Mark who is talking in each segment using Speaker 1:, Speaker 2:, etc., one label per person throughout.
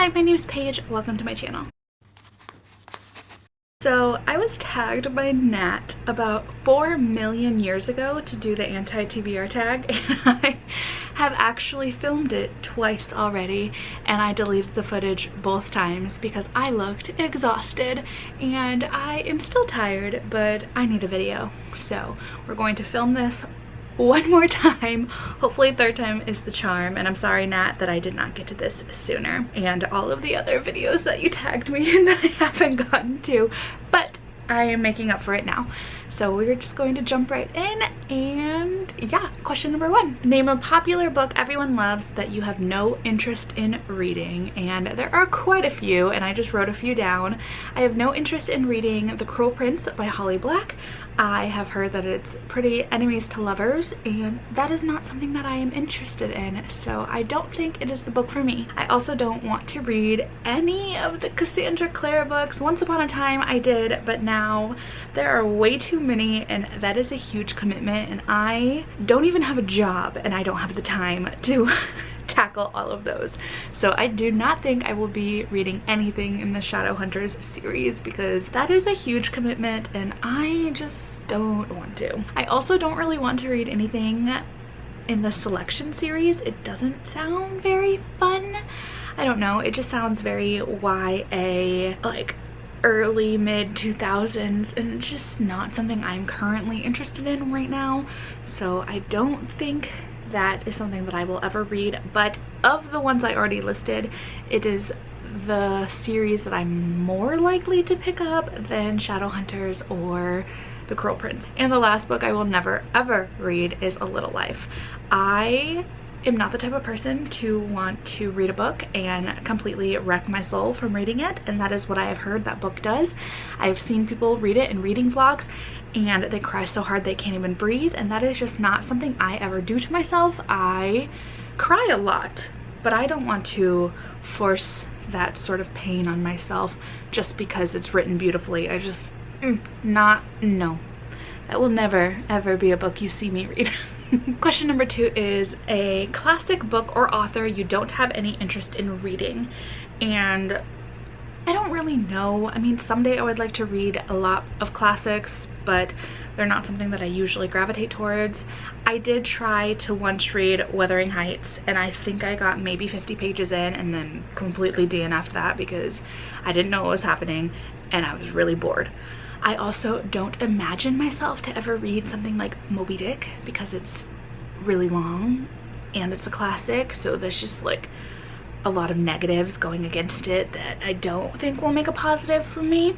Speaker 1: Hi, my name is Paige. Welcome to my channel. So I was tagged by Nat about 4 million years ago to do the anti-TBR tag, and I have actually filmed it twice already, and I deleted the footage both times because I looked exhausted and I am still tired, but I need a video. So we're going to film this one more time. Hopefully third time is the charm, and I'm sorry, Nat, that I did not get to this sooner, and all of the other videos that you tagged me in that I haven't gotten to, but I am making up for it now. So we're just going to jump right in, and yeah, question number 1. Name a popular book everyone loves that you have no interest in reading. And there are quite a few, and I just wrote a few down. I have no interest in reading The Cruel Prince by Holly Black. I have heard that it's pretty enemies to lovers, and that is not something that I am interested in, so I don't think it is the book for me. I also don't want to read any of the Cassandra Clare books. Once upon a time I did, but now there are way too many, and that is a huge commitment, and I don't even have a job, and I don't have the time to tackle all of those. So I do not think I will be reading anything in the Shadowhunters series because that is a huge commitment, and I just don't want to. I also don't really want to read anything in the Selection series. It doesn't sound very fun. I don't know, it just sounds very YA, like early mid 2000s, and it's just not something I'm currently interested in right now. So I don't think that is something that I will ever read, but of the ones I already listed, it is the series that I'm more likely to pick up than Shadowhunters or The Cruel Prince. And the last book I will never ever read is A Little Life. I am not the type of person to want to read a book and completely wreck my soul from reading it, and that is what I have heard that book does. I've seen people read it in reading vlogs and they cry so hard they can't even breathe, and that is just not something I ever do to myself. I cry a lot, but I don't want to force that sort of pain on myself just because it's written beautifully. I just no, that will never ever be a book you see me read. Question number 2 is a classic book or author you don't have any interest in reading. And I don't really know. I mean, someday I would like to read a lot of classics, but they're not something that I usually gravitate towards. I did try to once read Wuthering Heights, and I think I got maybe 50 pages in and then completely DNF'd that because I didn't know what was happening and I was really bored. I also don't imagine myself to ever read something like Moby Dick because it's really long and it's a classic, so there's just like a lot of negatives going against it that I don't think will make a positive for me.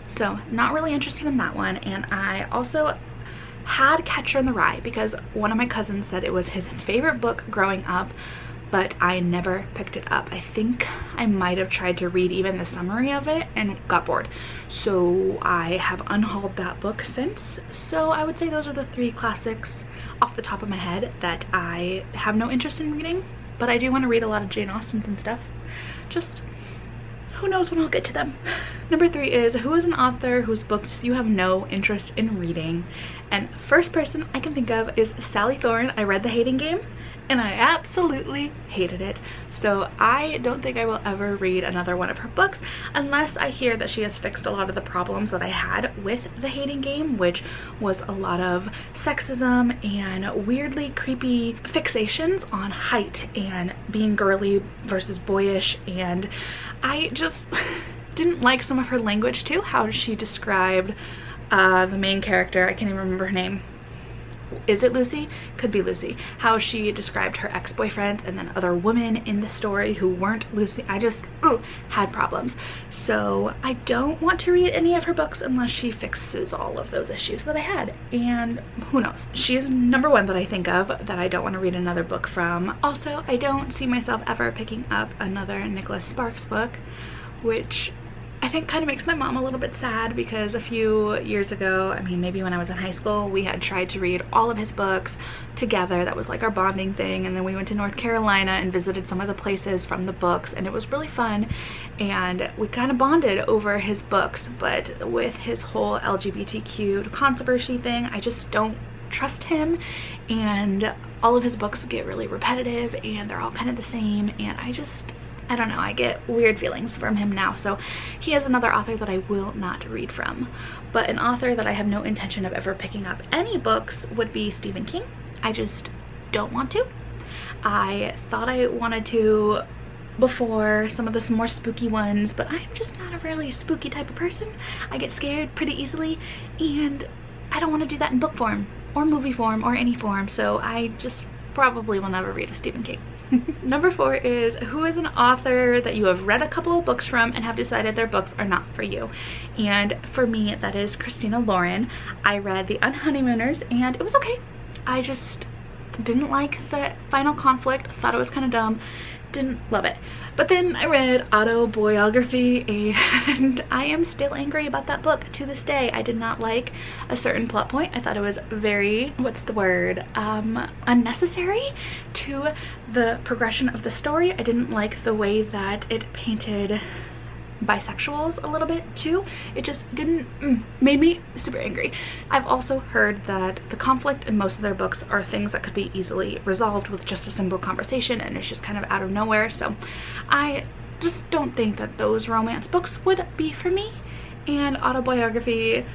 Speaker 1: So not really interested in that one. And I also had Catcher in the Rye because one of my cousins said it was his favorite book growing up, but I never picked it up. I think I might have tried to read even the summary of it and got bored. So I have unhauled that book since. So I would say those are the 3 classics off the top of my head that I have no interest in reading, but I do want to read a lot of Jane Austens and stuff. Just who knows when I'll get to them. Number 3 is, who is an author whose books you have no interest in reading? And first person I can think of is Sally Thorne. I read The Hating Game and I absolutely hated it. So I don't think I will ever read another one of her books unless I hear that she has fixed a lot of the problems that I had with The Hating Game, which was a lot of sexism and weirdly creepy fixations on height and being girly versus boyish, and I just didn't like some of her language too, how she described the main character. I can't even remember her name. Is it Lucy? Could be Lucy. How she described her ex-boyfriends and then other women in the story who weren't Lucy. I just had problems. So I don't want to read any of her books unless she fixes all of those issues that I had. And who knows? She's number 1 that I think of that I don't want to read another book from. Also, I don't see myself ever picking up another Nicholas Sparks book, which I think kind of makes my mom a little bit sad because a few years ago, I mean maybe when I was in high school, we had tried to read all of his books together. That was like our bonding thing, and then we went to North Carolina and visited some of the places from the books, and it was really fun, and we kind of bonded over his books. But with his whole LGBTQ controversy thing, I just don't trust him, and all of his books get really repetitive and they're all kind of the same, and I just I don't know, I get weird feelings from him now. So he is another author that I will not read from. But an author that I have no intention of ever picking up any books would be Stephen King. I just don't want to. I thought I wanted to before some of the more spooky ones, but I'm just not a really spooky type of person. I get scared pretty easily, and I don't want to do that in book form or movie form or any form, so I just probably will never read a Stephen King. Number 4 is, who is an author that you have read a couple of books from and have decided their books are not for you? And for me, that is Christina Lauren. I read The Unhoneymooners and it was okay. I just didn't like the final conflict, thought it was kind of dumb, didn't love it. But then I read Autobiography and I am still angry about that book to this day. I did not like a certain plot point. I thought it was very, what's the word, unnecessary to the progression of the story. I didn't like the way that it painted bisexuals a little bit too. It just didn't, made me super angry. I've also heard that the conflict in most of their books are things that could be easily resolved with just a simple conversation, and it's just kind of out of nowhere. So I just don't think that those romance books would be for me, and Autobiography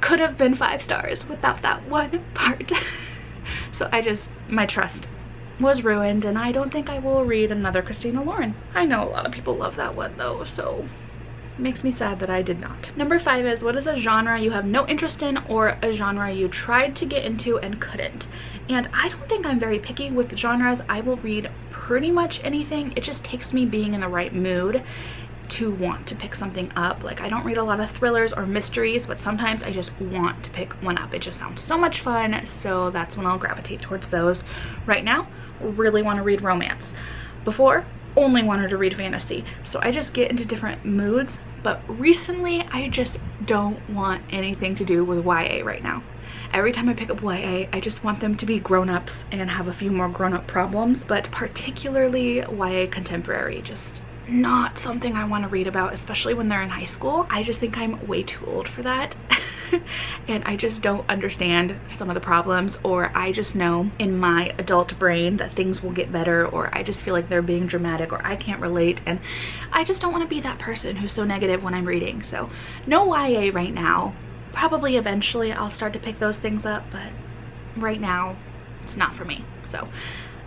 Speaker 1: could have been 5 stars without that one part. So my trust was ruined, and I don't think I will read another Christina Lauren. I know a lot of people love that one though, so it makes me sad that I did not. Number 5 is, what is a genre you have no interest in or a genre you tried to get into and couldn't? And I don't think I'm very picky with genres. I will read pretty much anything. It just takes me being in the right mood to want to pick something up. Like, I don't read a lot of thrillers or mysteries, but sometimes I just want to pick one up. It just sounds so much fun, so that's when I'll gravitate towards those. Right now, really want to read romance. Before, only wanted to read fantasy. So I just get into different moods, but recently I just don't want anything to do with YA right now. Every time I pick up YA, I just want them to be grown-ups and have a few more grown-up problems, but particularly YA contemporary, just not something I want to read about, especially when they're in high school. I just think I'm way too old for that. And I just don't understand some of the problems, or I just know in my adult brain that things will get better, or I just feel like they're being dramatic, or I can't relate, and I just don't want to be that person who's so negative when I'm reading. So no YA right now. Probably eventually I'll start to pick those things up, but right now it's not for me. So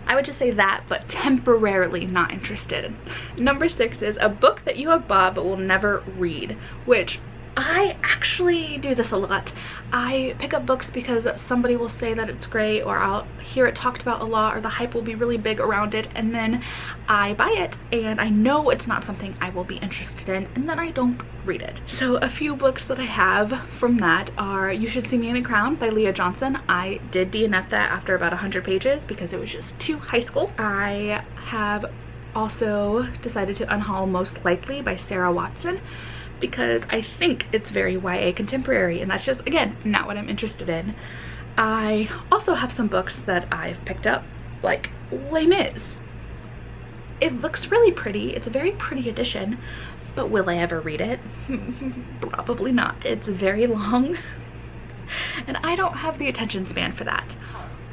Speaker 1: I would just say that, but temporarily not interested. Number 6 is a book that you have bought but will never read, which I actually do this a lot. I pick up books because somebody will say that it's great, or I'll hear it talked about a lot, or the hype will be really big around it, and then I buy it and I know it's not something I will be interested in, and then I don't read it. So a few books that I have from that are You Should See Me in a Crown by Leah Johnson. I did DNF that after about 100 pages because it was just too high school. I have also decided to unhaul Most Likely by Sarah Watson, because I think it's very YA contemporary, and that's just, again, not what I'm interested in. I also have some books that I've picked up, like Les Mis. It looks really pretty. It's a very pretty edition, but will I ever read it? Probably not. It's very long, and I don't have the attention span for that.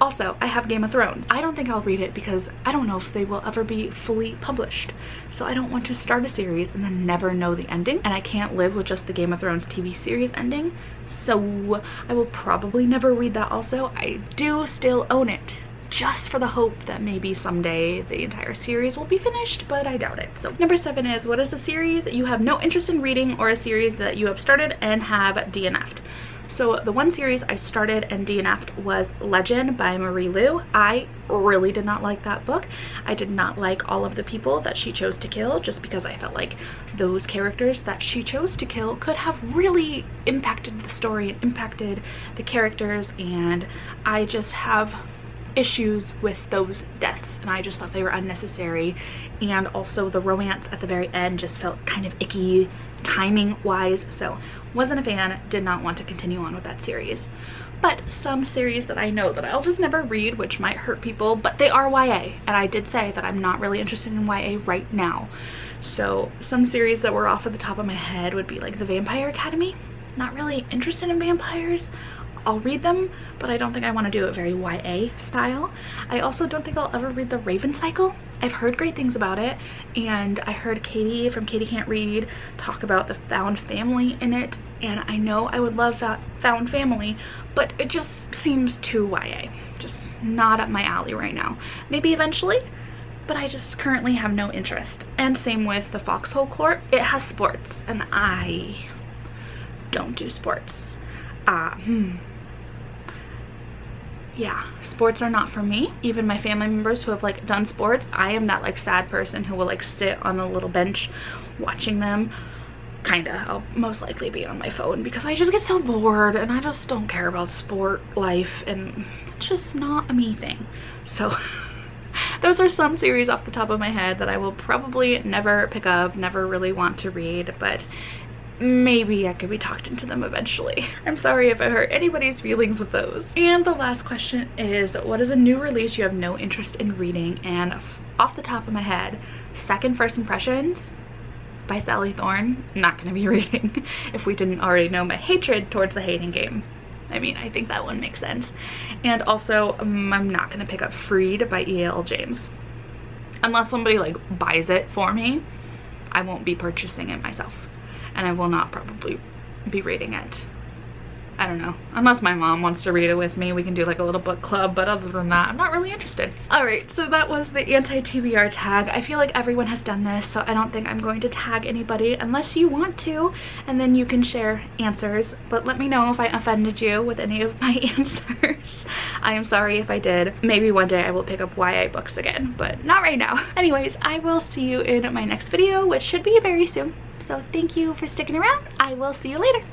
Speaker 1: Also, I have Game of Thrones. I don't think I'll read it because I don't know if they will ever be fully published. So I don't want to start a series and then never know the ending. And I can't live with just the Game of Thrones TV series ending. So I will probably never read that also. I do still own it, just for the hope that maybe someday the entire series will be finished, but I doubt it. So number 7 is, what is a series you have no interest in reading, or a series that you have started and have DNF'd? So the one series I started and DNF'd was Legend by Marie Lu. I really did not like that book. I did not like all of the people that she chose to kill, just because I felt like those characters that she chose to kill could have really impacted the story and impacted the characters, and I just have issues with those deaths, and I just thought they were unnecessary. And also the romance at the very end just felt kind of icky timing wise, so wasn't a fan, did not want to continue on with that series. But some series that I know that I'll just never read, which might hurt people, but they are YA, and I did say that I'm not really interested in YA right now. So some series that were off at the top of my head would be like The Vampire Academy. Not really interested in vampires. I'll read them, but I don't think I want to do it very YA style. I also don't think I'll ever read the Raven Cycle. I've heard great things about it, and I heard Katie from Katie Can't Read talk about the found family in it, and I know I would love found family, but it just seems too YA. Just not up my alley right now. Maybe eventually, but I just currently have no interest. And same with the Foxhole Court. It has sports, and I don't do sports. Yeah, sports are not for me. Even my family members who have like done sports, I am that like sad person who will like sit on a little bench watching them. Kinda. I'll most likely be on my phone because I just get so bored, and I just don't care about sport life, and it's just not a me thing. So those are some series off the top of my head that I will probably never pick up, never really want to read, but maybe I could be talked into them eventually. I'm sorry if I hurt anybody's feelings with those. And the last question is, what is a new release you have no interest in reading? And off the top of my head, Second First Impressions by Sally Thorne, not gonna be reading if we didn't already know my hatred towards the hating game. I mean, I think that one makes sense. And also, I'm not gonna pick up Freed by E.L. James. Unless somebody like buys it for me, I won't be purchasing it myself. And I will not probably be reading it. I don't know. Unless my mom wants to read it with me, we can do like a little book club, but other than that, I'm not really interested. Alright, so that was the anti-TBR tag. I feel like everyone has done this, so I don't think I'm going to tag anybody unless you want to, and then you can share answers. But let me know if I offended you with any of my answers. I am sorry if I did. Maybe one day I will pick up YA books again, but not right now. Anyways, I will see you in my next video, which should be very soon. So thank you for sticking around. I will see you later.